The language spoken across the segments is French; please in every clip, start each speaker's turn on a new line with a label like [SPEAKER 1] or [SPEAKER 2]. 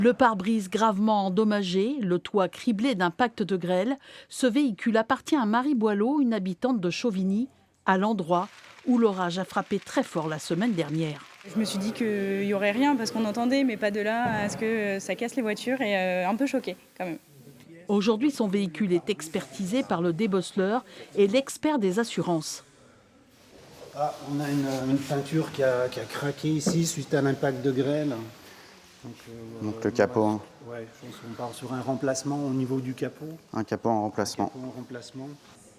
[SPEAKER 1] Le pare-brise gravement endommagé, le toit criblé d'impacts de grêle, ce véhicule appartient à Marie Boileau, une habitante de Chauvigny, à l'endroit où l'orage a frappé très fort la semaine dernière.
[SPEAKER 2] Je me suis dit qu'il n'y aurait rien parce qu'on entendait, mais pas de là à ce que ça casse les voitures et un peu choquée quand même.
[SPEAKER 1] Aujourd'hui, son véhicule est expertisé par le débosseleur et l'expert des assurances.
[SPEAKER 3] Ah, on a une peinture qui a craqué ici suite à l'impact de grêle.
[SPEAKER 4] Donc le capot.
[SPEAKER 3] Ouais, je pense qu'on part sur un remplacement au niveau du capot.
[SPEAKER 4] Un capot en remplacement.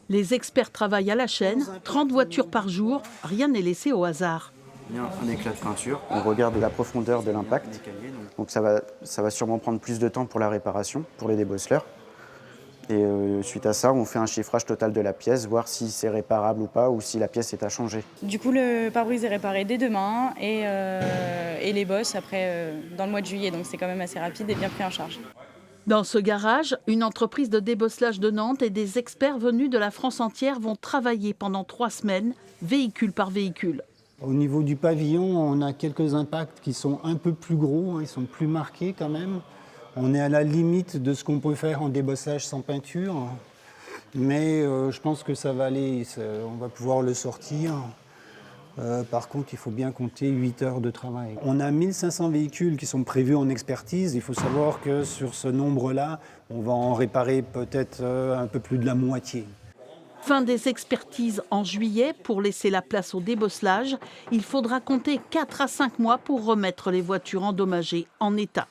[SPEAKER 1] Les experts travaillent à la chaîne, 30 voitures par jour, rien n'est laissé au hasard.
[SPEAKER 4] Il y a un éclat de peinture. On regarde la profondeur de l'impact. Donc ça va sûrement prendre plus de temps pour la réparation, pour les débosseleurs. Et suite à ça, on fait un chiffrage total de la pièce, voir si c'est réparable ou pas, ou si la pièce est à changer.
[SPEAKER 2] Du coup, le pare-brise est réparé dès demain et les bosses après dans le mois de juillet. Donc c'est quand même assez rapide et bien pris en charge.
[SPEAKER 1] Dans ce garage, une entreprise de débosselage de Nantes et des experts venus de la France entière vont travailler pendant 3 semaines, véhicule par véhicule.
[SPEAKER 3] Au niveau du pavillon, on a quelques impacts qui sont un peu plus gros, ils sont plus marqués quand même. On est à la limite de ce qu'on peut faire en débosselage sans peinture, mais je pense que ça va aller, on va pouvoir le sortir. Par contre, il faut bien compter 8 heures de travail. On a 1500 véhicules qui sont prévus en expertise. Il faut savoir que sur ce nombre-là, on va en réparer peut-être un peu plus de la moitié.
[SPEAKER 1] Fin des expertises en juillet. Pour laisser la place au débosselage, il faudra compter 4 à 5 mois pour remettre les voitures endommagées en état.